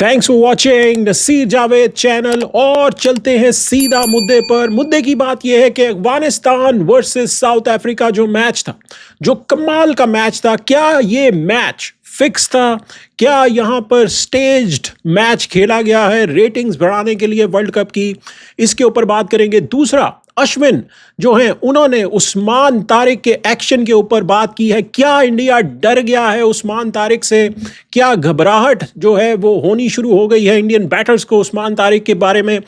Thanks for watching Naseer Javed channel. और चलते हैं सीधा मुद्दे पर। मुद्दे की बात यह है कि अफगानिस्तान वर्सेस साउथ अफ्रीका जो मैच था, जो कमाल का मैच था, क्या ये मैच फिक्स था? क्या यहाँ पर स्टेज्ड मैच खेला गया है रेटिंग्स बढ़ाने के लिए वर्ल्ड कप की? इसके ऊपर बात करेंगे। दूसरा, अश्विन जो हैं उन्होंने उस्मान तारिक के एक्शन के ऊपर बात की है। क्या इंडिया डर गया है उस्मान तारिक से? क्या घबराहट जो है वो होनी शुरू हो गई है इंडियन बैटर्स को उस्मान तारिक के बारे में?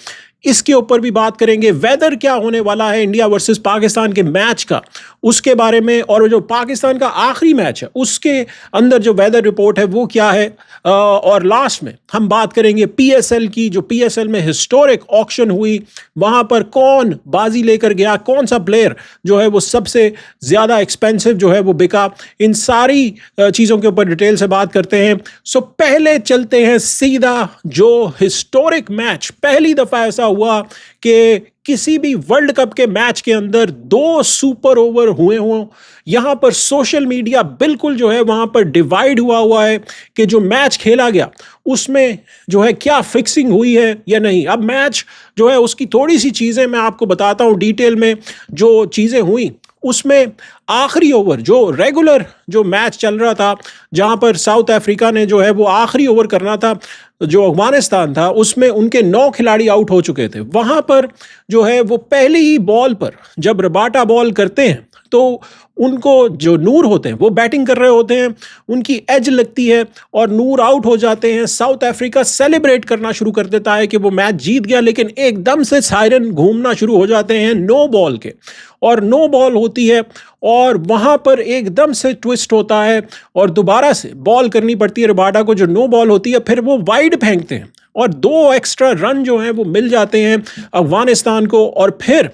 इसके ऊपर भी बात करेंगे। वेदर क्या होने वाला है इंडिया वर्सेस पाकिस्तान के मैच का, उसके बारे में। और जो पाकिस्तान का आखिरी मैच है उसके अंदर जो वेदर रिपोर्ट है वो क्या है। और लास्ट में हम बात करेंगे पीएसएल की। जो पीएसएल में हिस्टोरिक ऑक्शन हुई, वहां पर कौन बाजी लेकर गया, कौन सा प्लेयर जो है वो सबसे ज्यादा एक्सपेंसिव जो है वो बिका। इन सारी चीजों के ऊपर डिटेल से बात करते हैं। सो पहले चलते हैं सीधा जो हिस्टोरिक मैच, पहली दफा ऐसा हुआ कि किसी भी वर्ल्ड कप के मैच के अंदर 2 सुपर ओवर हुए हों। यहां पर सोशल मीडिया बिल्कुल जो है वहां पर डिवाइड हुआ है कि जो मैच खेला गया उसमें जो है क्या फिक्सिंग हुई है या नहीं। अब मैच जो है उसकी थोड़ी सी चीजें मैं आपको बताता हूं डिटेल में। जो चीजें हुई उसमें आखिरी ओवर, जो रेगुलर जो मैच चल रहा था, जहां पर साउथ अफ्रीका ने जो है वो आखिरी ओवर करना था, जो अफगानिस्तान था उसमें उनके 9 खिलाड़ी आउट हो चुके थे। वहां पर जो है वो पहली ही बॉल पर जब रबाटा बॉल करते हैं तो उनको जो नूर होते हैं वो बैटिंग कर रहे होते हैं, उनकी एज लगती है और नूर आउट हो जाते हैं। साउथ अफ्रीका सेलिब्रेट करना शुरू कर देता है कि वो मैच जीत गया, लेकिन एकदम से सायरन घूमना शुरू हो जाते हैं नो बॉल के, और नो बॉल होती है और वहां पर एकदम से ट्विस्ट होता है और दोबारा से बॉल करनी पड़ती है रबाडा को, जो नो बॉल होती है। फिर वो वाइड फेंकते हैं और 2 एक्स्ट्रा रन जो हैं वो मिल जाते हैं अफगानिस्तान को। और फिर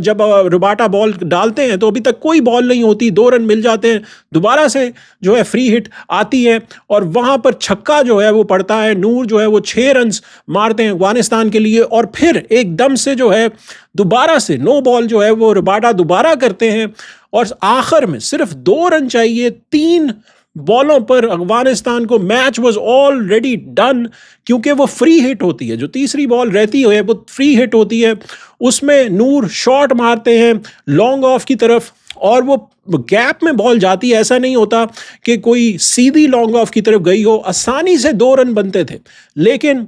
जब रबाटा बॉल डालते हैं तो अभी तक कोई बॉल नहीं होती, 2 रन मिल जाते हैं। दोबारा से जो है फ्री हिट आती है और वहां पर छक्का जो है वो पड़ता है। नूर जो है वो 6 रन मारते हैं अफगानिस्तान के लिए और फिर एकदम से जो है दोबारा से नो बॉल जो है वो रबाटा दोबारा करते हैं और आखिर में सिर्फ 2 रन चाहिए 3 बॉलों पर अफगानिस्तान को। मैच वाज ऑलरेडी डन क्योंकि वो फ्री हिट होती है, जो तीसरी बॉल रहती है वो फ्री हिट होती है। उसमें नूर शॉट मारते हैं लॉन्ग ऑफ की तरफ और वो गैप में बॉल जाती है। ऐसा नहीं होता कि कोई सीधी लॉन्ग ऑफ की तरफ गई हो, आसानी से 2 रन बनते थे। लेकिन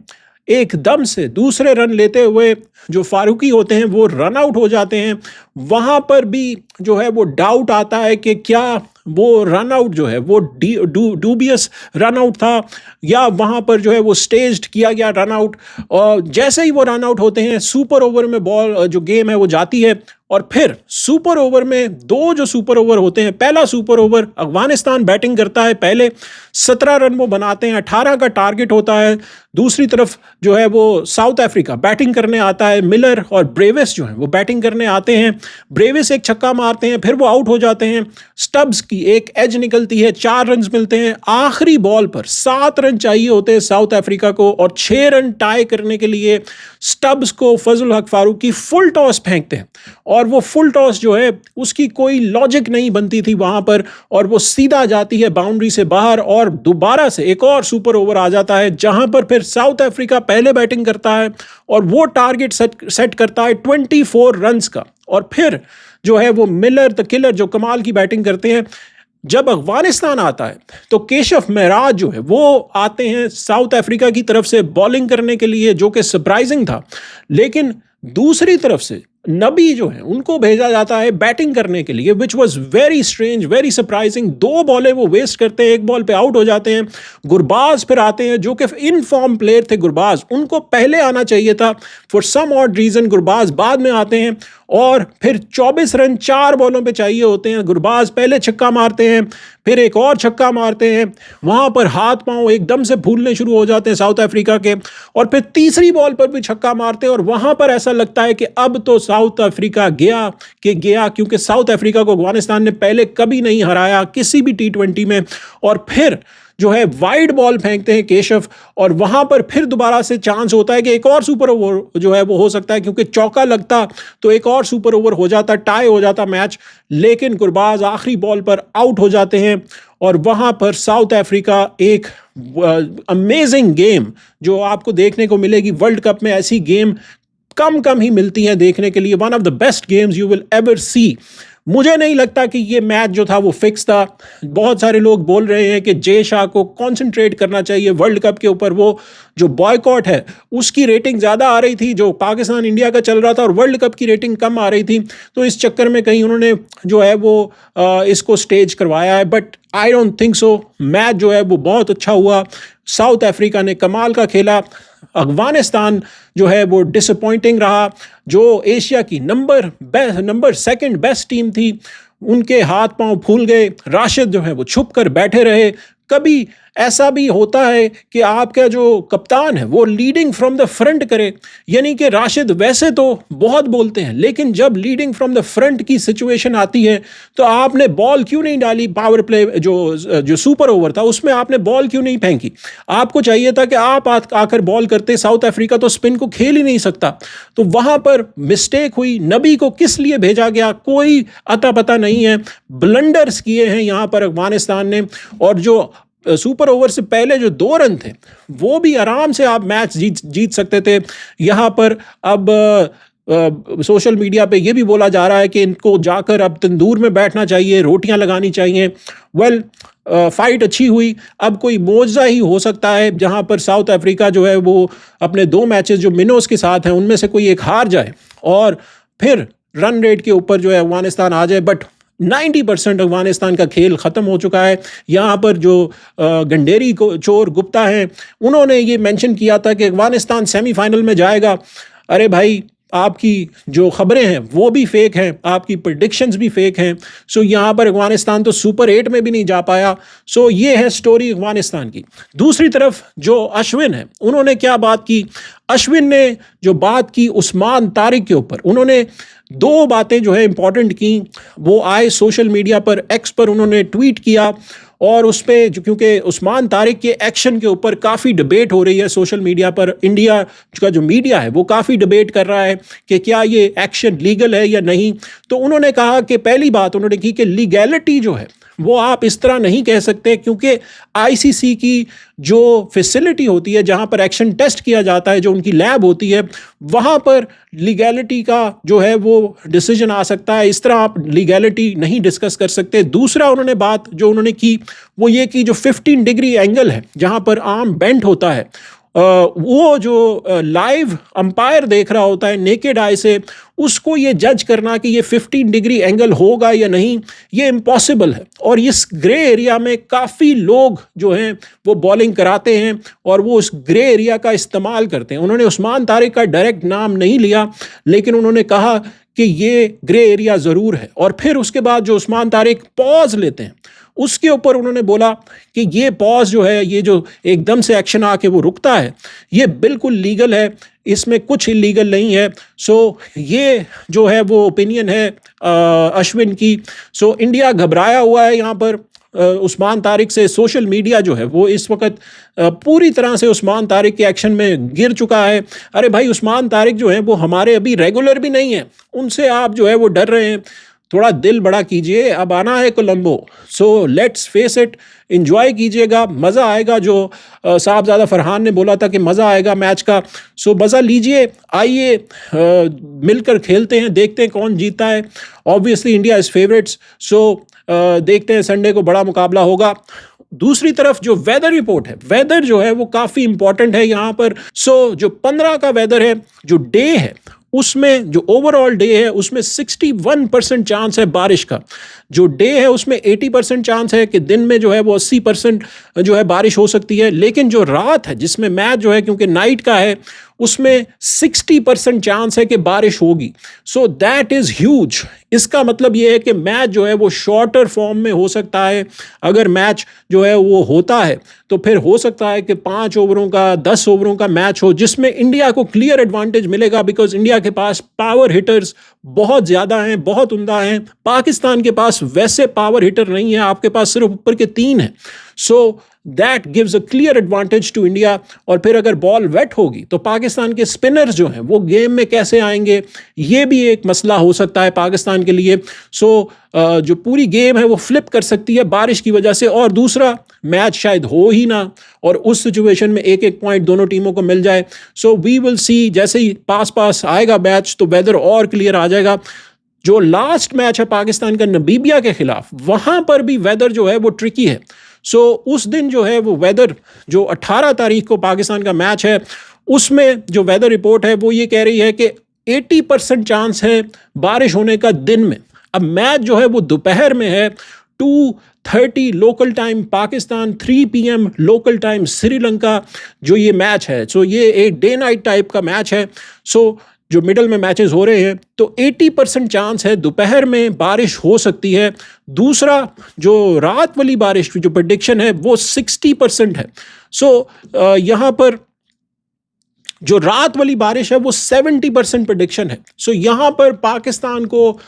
एकदम से दूसरे रन लेते हुए जो फारूकी होते हैं वो रन आउट हो जाते हैं। वहां पर भी जो है वो डाउट आता है कि क्या वो रन आउट जो है वो डूबियस रन आउट था या वहां पर जो है वो स्टेज्ड किया गया रन आउट। और जैसे ही वो रन आउट होते हैं सुपर ओवर में बॉल जो गेम है वो जाती है और फिर सुपर ओवर में 2 जो सुपर ओवर होते हैं, पहला सुपर ओवर अफगानिस्तान बैटिंग करता है, पहले 17 रन वो बनाते हैं, 18 का टारगेट होता है। दूसरी तरफ जो है वो साउथ अफ्रीका बैटिंग करने आता है, मिलर और ब्रेविस जो है वो बैटिंग करने आते हैं। ब्रेविस एक छक्का मारते हैं, फिर वो आउट हो जाते हैं। स्टब्स की एक एज निकलती है, 4 रन मिलते हैं। आखिरी बॉल पर 7 रन चाहिए होते हैं साउथ अफ्रीका को और 6 रन टाई करने के लिए स्टब्स को फजल हक फारूकी फुल टॉस फेंकते हैं और वो फुल टॉस जो है उसकी कोई लॉजिक नहीं बनती थी वहां पर और वो सीधा जाती है बाउंड्री से बाहर और दोबारा से एक और सुपर ओवर आ जाता है जहां पर फिर साउथ अफ्रीका पहले बैटिंग करता है और वो टारगेट सेट करता है 24 रन्स का। और फिर जो है वो मिलर द किलर जो कमाल की बैटिंग करते हैं। जब अफगानिस्तान आता है तो केशव महराज जो है वो आते हैं साउथ अफ्रीका की तरफ से बॉलिंग करने के लिए, जो कि सरप्राइजिंग था। लेकिन दूसरी तरफ से नबी जो है उनको भेजा जाता है बैटिंग करने के लिए, which was very strange, very surprising. 2 बॉलें वो वेस्ट करते हैं, 1 बॉल पे आउट हो जाते हैं। गुरबाज फिर आते हैं जो कि इन फॉर्म प्लेयर थे गुरबाज, उनको पहले आना चाहिए था। For some odd reason Gurbaz बाद में आते हैं और फिर 24 रन 4 बॉलों पे चाहिए होते हैं। गुरबाज पहले छक्का मारते हैं, फिर एक और छक्का मारते हैं। वहां पर हाथ पांव एकदम से फूलने शुरू हो जाते हैं साउथ अफ्रीका के और फिर तीसरी बॉल पर भी छक्का मारते हैं और वहां पर ऐसा लगता है कि अब तो साउथ अफ्रीका गया, क्योंकि साउथ अफ्रीका को अफगानिस्तान ने पहले कभी नहीं हराया किसी भी T20 में। और फिर जो है वाइड बॉल फेंकते हैं केशव, और वहां पर फिर दोबारा से चांस होता है कि एक और सुपर ओवर जो है वो हो सकता है, क्योंकि चौका लगता तो एक और सुपर ओवर हो जाता, टाई हो जाता मैच, लेकिन गुरबाज आखिरी बॉल पर आउट हो जाते हैं। और वहां पर साउथ अफ्रीका एक अमेजिंग गेम जो आपको देखने को मिलेगी वर्ल्ड कप में, ऐसी गेम कम कम ही मिलती हैं देखने के लिए, one of the best games you will ever see. मुझे नहीं लगता कि ये मैच जो था वो फिक्स था। बहुत सारे लोग बोल रहे हैं कि जय शाह को कंसंट्रेट करना चाहिए वर्ल्ड कप के ऊपर, वो जो बॉयकॉट है उसकी रेटिंग ज़्यादा आ रही थी, जो पाकिस्तान इंडिया का चल रहा था, और वर्ल्ड कप की रेटिंग कम आ रही थी, तो इस चक्कर में कहीं उन्होंने जो है वो इसको स्टेज करवाया है। But I don't think so. Match जो है वो बहुत अच्छा हुआ, साउथ अफ्रीका ने कमाल का खेला, अफगानिस्तान जो है वो डिसअपॉइंटिंग रहा, जो एशिया की नंबर सेकंड बेस्ट टीम थी, उनके हाथ पांव फूल गए। राशिद जो है वो छुप कर बैठे रहे। कभी ऐसा भी होता है कि आपका जो कप्तान है वो लीडिंग फ्रॉम द फ्रंट करे, यानी कि राशिद वैसे तो बहुत बोलते हैं, लेकिन जब लीडिंग फ्रॉम द फ्रंट की सिचुएशन आती है तो आपने बॉल क्यों नहीं डाली, पावर प्ले जो सुपर ओवर था उसमें आपने बॉल क्यों नहीं फेंकी? आपको चाहिए था कि आप आकर बॉल करते। साउथ अफ्रीका तो स्पिन को खेल ही नहीं सकता, तो वहां पर मिस्टेक हुई। नबी को किस लिए भेजा गया कोई अता पता नहीं है। ब्लंडर्स किए हैं यहां पर अफगानिस्तान ने, और जो सुपर ओवर से पहले जो 2 रन थे वो भी आराम से आप मैच जीत सकते थे। यहाँ पर अब सोशल मीडिया पे ये भी बोला जा रहा है कि इनको जाकर अब तंदूर में बैठना चाहिए, रोटियां लगानी चाहिए। वेल, फाइट अच्छी हुई। अब कोई मौजज़ा ही हो सकता है जहां पर साउथ अफ्रीका जो है वो अपने 2 मैचेस जो मिनोस के साथ हैं उनमें से कोई एक हार जाए और फिर रन रेट के ऊपर जो है अफगानिस्तान आ जाए। बट 90% अफगानिस्तान का खेल ख़त्म हो चुका है। यहाँ पर जो गंडेरी को चोर गुप्ता हैं उन्होंने ये मेंशन किया था कि अफगानिस्तान सेमीफाइनल में जाएगा। अरे भाई, आपकी जो खबरें हैं वो भी फेक हैं, आपकी प्रेडिक्शंस भी फेक हैं। सो यहाँ पर अफगानिस्तान तो सुपर 8 में भी नहीं जा पाया। सो ये है स्टोरी अफगानिस्तान की। दूसरी तरफ जो अश्विन है उन्होंने क्या बात की? अश्विन ने जो बात की उस्मान तारिक के ऊपर, उन्होंने 2 बातें जो है इंपॉर्टेंट की। वो आए सोशल मीडिया पर, एक्स पर उन्होंने ट्वीट किया, और उस पर क्योंकि उस्मान तारिक के एक्शन के ऊपर काफ़ी डिबेट हो रही है सोशल मीडिया पर, इंडिया का जो मीडिया है वो काफ़ी डिबेट कर रहा है कि क्या ये एक्शन लीगल है या नहीं। तो उन्होंने कहा कि पहली बात उन्होंने की कि लीगैलिटी जो है वो आप इस तरह नहीं कह सकते, क्योंकि आईसीसी की जो फैसिलिटी होती है जहां पर एक्शन टेस्ट किया जाता है, जो उनकी लैब होती है, वहां पर लीगैलिटी का जो है वो डिसीजन आ सकता है। इस तरह आप लीगैलिटी नहीं डिस्कस कर सकते। दूसरा उन्होंने बात जो उन्होंने की वो ये कि जो 15 डिग्री एंगल है जहां पर आर्म बेंट होता है, वो जो लाइव अंपायर देख रहा होता है नेकेड आई से, उसको ये जज करना कि ये 15 डिग्री एंगल होगा या नहीं, ये इम्पॉसिबल है। और इस ग्रे एरिया में काफ़ी लोग जो हैं वो बॉलिंग कराते हैं और वो उस ग्रे एरिया का इस्तेमाल करते हैं। उन्होंने उस्मान तारिक का डायरेक्ट नाम नहीं लिया, लेकिन उन्होंने कहा कि ये ग्रे एरिया ज़रूर है। और फिर उसके बाद जो उस्मान तारिक पॉज लेते हैं उसके ऊपर उन्होंने बोला कि ये पॉज जो है, ये जो एकदम से एक्शन आके वो रुकता है, ये बिल्कुल लीगल है, इसमें कुछ इलीगल नहीं है। सो ये जो है वो ओपिनियन है अश्विन की। सो इंडिया घबराया हुआ है यहाँ पर उस्मान तारिक से। सोशल मीडिया जो है वो इस वक्त पूरी तरह से उस्मान तारिक के एक्शन में गिर चुका है। अरे भाई, उस्मान तारिक जो है वो हमारे अभी रेगुलर भी नहीं है, उनसे आप जो है वो डर रहे हैं। थोड़ा दिल बड़ा कीजिए, अब आना है Colombo. So let's face it, enjoy कीजिएगा, मज़ा आएगा। जो साहबजादा फरहान ने बोला था कि मज़ा आएगा मैच का, सो मज़ा लीजिए। आइए मिलकर खेलते हैं, देखते हैं कौन जीता है। Obviously India is favourites. So देखते हैं, संडे को बड़ा मुकाबला होगा। दूसरी तरफ जो वेदर रिपोर्ट है, वेदर जो है वो काफ़ी इंपॉर्टेंट है यहाँ पर। सो जो 15 का वेदर है, जो डे है, उसमें जो ओवरऑल डे है उसमें 61% चांस है बारिश का। जो डे है उसमें 80% चांस है कि दिन में जो है वो 80% जो है बारिश हो सकती है। लेकिन जो रात है जिसमें मैच जो है क्योंकि नाइट का है, उसमें 60% चांस है कि बारिश होगी। So that is huge. इसका मतलब ये है कि मैच जो है वो शॉर्टर फॉर्म में हो सकता है। अगर मैच जो है वो होता है तो फिर हो सकता है कि 5 ओवरों का 10 ओवरों का मैच हो, जिसमें इंडिया को क्लियर एडवांटेज मिलेगा, बिकॉज इंडिया के पास पावर हिटर्स बहुत ज़्यादा हैं, बहुत उम्दा हैं। पाकिस्तान के पास वैसे पावर हिटर नहीं है, आपके पास सिर्फ ऊपर के 3 हैं। So that gives a clear advantage to India. और फिर अगर बॉल वेट होगी तो पाकिस्तान के स्पिनर्स जो हैं वो गेम में कैसे आएंगे, ये भी एक मसला हो सकता है पाकिस्तान के लिए। सो जो पूरी गेम है वो फ्लिप कर सकती है बारिश की वजह से, और दूसरा मैच शायद हो ही ना, और उस सिचुएशन में एक एक पॉइंट दोनों टीमों को मिल जाए। सो वी विल सी, जैसे ही पास पास आएगा मैच तो वेदर और क्लियर आ जाएगा। जो लास्ट मैच है पाकिस्तान का नमीबिया के खिलाफ, वहां पर भी वेदर जो है वो ट्रिकी है। सो उस दिन जो है वो वेदर, जो 18 तारीख को पाकिस्तान का मैच है, उसमें जो वेदर रिपोर्ट है वो ये कह रही है कि 80% चांस है बारिश होने का दिन में। अब मैच जो है वो दोपहर में है, 2:30 local time Pakistan, 3 PM local time Sri Lanka जो ये मैच है। सो ये एक डे नाइट टाइप का मैच है। सो जो मिडल में मैचेस हो रहे हैं तो 80% चांस है दोपहर में बारिश हो सकती है। दूसरा जो रात वाली बारिश की जो प्रेडिक्शन है वो 60% है। सो यहाँ पर जो रात वाली बारिश है वो 70% प्रेडिक्शन है। सो यहाँ पर पाकिस्तान को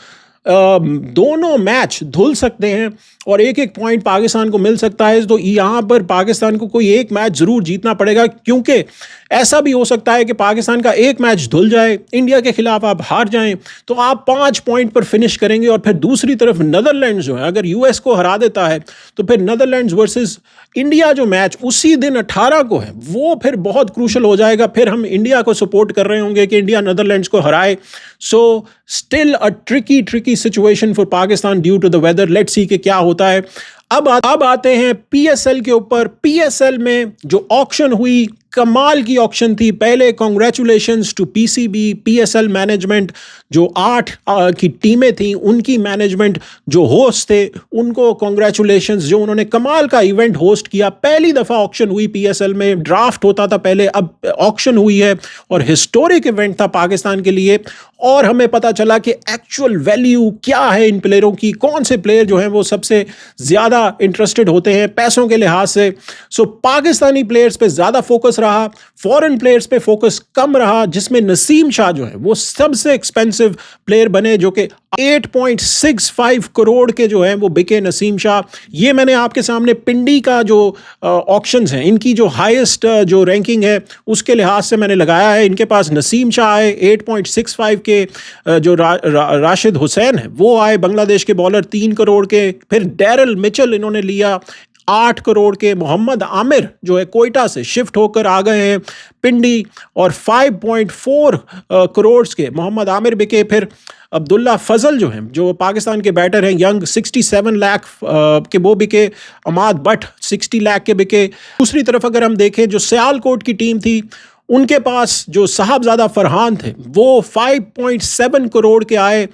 दोनों मैच धुल सकते हैं और एक एक पॉइंट पाकिस्तान को मिल सकता है। तो यहाँ पर पाकिस्तान को कोई एक मैच ज़रूर जीतना पड़ेगा, क्योंकि ऐसा भी हो सकता है कि पाकिस्तान का एक मैच धुल जाए, इंडिया के खिलाफ आप हार जाएं तो आप 5 पॉइंट पर फिनिश करेंगे। और फिर दूसरी तरफ नीदरलैंड्स जो है, अगर यूएस को हरा देता है तो फिर नीदरलैंड्स वर्सेस इंडिया जो मैच उसी दिन 18 को है वो फिर बहुत क्रूशल हो जाएगा। फिर हम इंडिया को सपोर्ट कर रहे होंगे कि इंडिया नीदरलैंड्स को हराए। So still a tricky situation for Pakistan due to the weather. Let's see कि क्या होता है। अब आते हैं पीएसएल के ऊपर। पीएसएल में जो ऑक्शन हुई, कमाल की ऑक्शन थी। पहले congratulations to PCB, PSL management, जो 8 की टीमें थी उनकी मैनेजमेंट, जो होस्ट थे उनको कांग्रेचुलेशंस, जो उन्होंने कमाल का इवेंट होस्ट किया। पहली दफ़ा ऑक्शन हुई पीएसएल में, ड्राफ्ट होता था पहले, अब ऑक्शन हुई है और हिस्टोरिक इवेंट था पाकिस्तान के लिए। और हमें पता चला कि एक्चुअल वैल्यू क्या है इन प्लेयरों की, कौन से प्लेयर जो हैं वो सबसे ज़्यादा इंटरेस्टेड होते हैं पैसों के लिहाज से। सो पाकिस्तानी प्लेयर्स पे ज़्यादा फोकस रहा, फॉरेन प्लेयर्स पे फोकस कम रहा, जिसमें नसीम शाह जो है वो सबसे एक्सपेंसिव प्लेयर बने, जो कि 8.65 करोड़ के जो है वो बिके नसीम शाह। ये मैंने आपके सामने पिंडी का जो ऑक्शंस हैं, इनकी जो हाईएस्ट जो रैंकिंग है उसके लिहाज से मैंने लगाया है। इनके पास नसीम शाह आए 8.65 के, जो राशिद हुसैन है वो आए बांग्लादेश के बॉलर 3 करोड़ के। फिर डैरल मिचेल इन्होंने लिया 8 करोड़ के। मोहम्मद आमिर जो है कोयटा से शिफ्ट होकर आ गए हैं पिंडी, और 5.4 करोड़ के मोहम्मद आमिर बिके। फिर अब्दुल्ला फजल जो हैं, जो पाकिस्तान के बैटर हैं, यंग, 67 लाख के वो बिके। अमाद भट्ट 60 लाख के बिके। दूसरी तरफ अगर हम देखें, जो सियालकोट की टीम थी उनके पास जो साहबजादा फरहान थे वो 5.7 करोड़ के आए।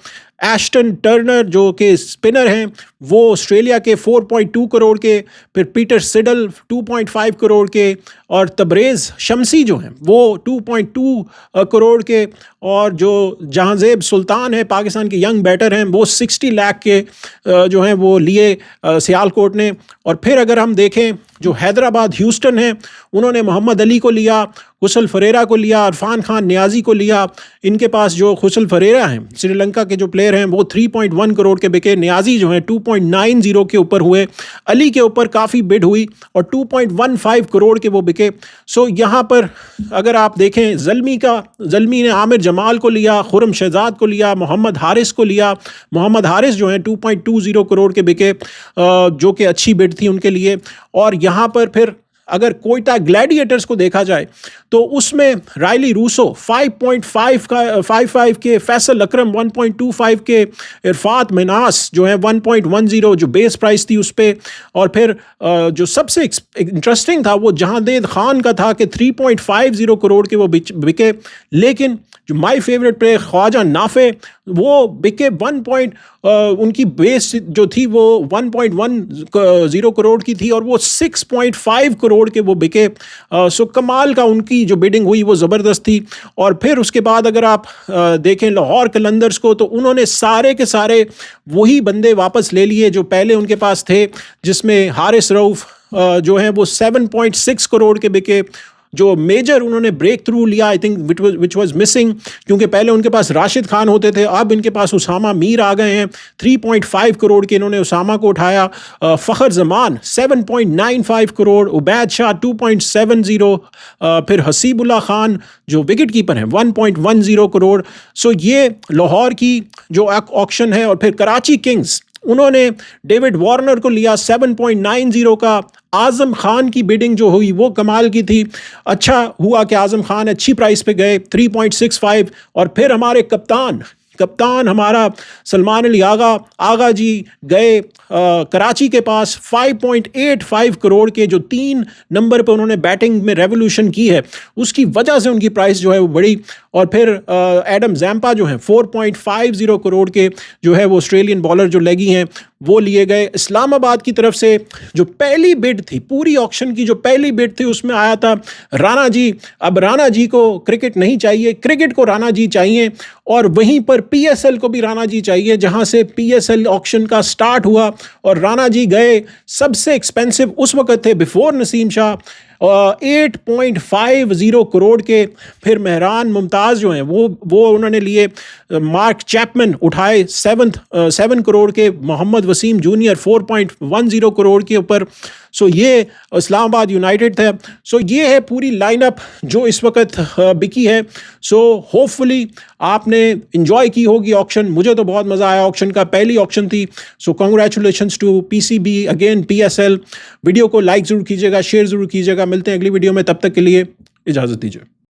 एस्टन टर्नर जो कि स्पिनर हैं वो ऑस्ट्रेलिया के 4.2 करोड़ के। फिर पीटर सिडल 2.5 करोड़ के, और तबरेज़ शमसी जो हैं वो 2.2 करोड़ के। और जो जहांजेब सुल्तान है पाकिस्तान के यंग बैटर हैं वो 60 लाख के जो हैं वो लिए सियालकोट ने। और फिर अगर हम देखें, जो हैदराबाद ह्यूस्टन है उन्होंने मोहम्मद अली को लिया, खुशल फरेरा को लिया, इरफान खान नियाजी को लिया। इनके पास जो खुशल फरेरा हैं श्रीलंका के जो प्लेयर हैं वो 3.1 करोड़ के बिके। नियाजी जो हैं 2.90 के ऊपर हुए। अली के ऊपर काफ़ी बिड हुई और 2.15 करोड़ के वो बिके। सो यहाँ पर अगर आप देखें, जल्मी ने आमिर जमाल को लिया, खुरम शहजाद को लिया, मोहम्मद हारिस को लिया। मोहम्मद हारिस जो हैं 2.20 करोड़ के बिके, जो कि अच्छी बिड थी उनके लिए। और यहाँ पर फिर अगर कोयटा ग्लैडिएटर्स को देखा जाए तो उसमें रायली रूसो 5.55 के, फैसल अकरम 1.25 के, इरफात मिनास जो है 1.10 जो बेस प्राइस थी उस पर। और फिर जो सबसे इंटरेस्टिंग था वो जहांदेद खान का था कि 3.50 करोड़ के वो बिके। लेकिन जो my favourite player Khawaja Nafay वो बिके उनकी बेस जो थी वो 1.10 करोड़ की थी और वो 6.5 करोड़ के वो बिके। सो कमाल का उनकी जो बिडिंग हुई वो ज़बरदस्त थी। और फिर उसके बाद अगर आप देखें लाहौर कलंदर्स को, तो उन्होंने सारे के सारे वही बंदे वापस ले लिए जो पहले उनके पास थे, जिसमें हारिस रऊफ़ जो हैं वो 7.6 करोड़ के बिके। जो मेजर उन्होंने ब्रेक थ्रू लिया, I think which was missing, क्योंकि पहले उनके पास राशिद खान होते थे, अब इनके पास उसामा मीर आ गए हैं। 3.5 करोड़ के इन्होंने उसामा को उठाया। फ़खर जमान 7.95 करोड़, उबैद शाह 2.70, फिर हसीबुल्ला खान जो विकेट कीपर हैं 1.10 करोड़। सो ये लाहौर की जो ऑक्शन है। और फिर कराची किंग्स, उन्होंने डेविड वार्नर को लिया 7.90 का। आजम खान की बिडिंग जो हुई वो कमाल की थी। अच्छा हुआ कि आजम खान अच्छी प्राइस पे गए 3.65। और फिर हमारे कप्तान हमारा सलमान अली आगा जी गए कराची के पास 5.85 करोड़ के, जो 3 नंबर पे उन्होंने बैटिंग में रेवोल्यूशन की है उसकी वजह से उनकी प्राइस जो है वो बढ़ी। और फिर एडम जैम्पा जो हैं 4.50 करोड़ के जो है वो ऑस्ट्रेलियन बॉलर जो लेगी हैं वो लिए गए। इस्लामाबाद की तरफ से जो पहली बिड थी, पूरी ऑक्शन की जो पहली बिड थी उसमें आया था राणा जी। अब राणा जी को क्रिकेट नहीं चाहिए, क्रिकेट को राणा जी चाहिए, और वहीं पर पीएसएल को भी राणा जी चाहिए, जहां से पीएसएल ऑक्शन का स्टार्ट हुआ। और राणा जी गए, सबसे एक्सपेंसिव उस वक्त थे बिफोर नसीम शाह 8.50 करोड़ के। फिर मेहरान मुमताज़ जो हैं वो उन्होंने लिए। मार्क चैपमैन उठाए 7 करोड़ के। मोहम्मद वसीम जूनियर 4.10 करोड़ के ऊपर। सो ये इस्लामाबाद यूनाइटेड था। सो ये है पूरी लाइनअप जो इस वक्त बिकी है। सो होपफुली आपने इंजॉय की होगी ऑक्शन। मुझे तो बहुत मज़ा आया ऑक्शन का, पहली ऑक्शन थी। So congratulations to PCB, again PSL. Video को लाइक ज़रूर कीजिएगा, शेयर ज़रूर कीजिएगा। मिलते हैं अगली वीडियो में, तब तक के लिए इजाज़त दीजिए।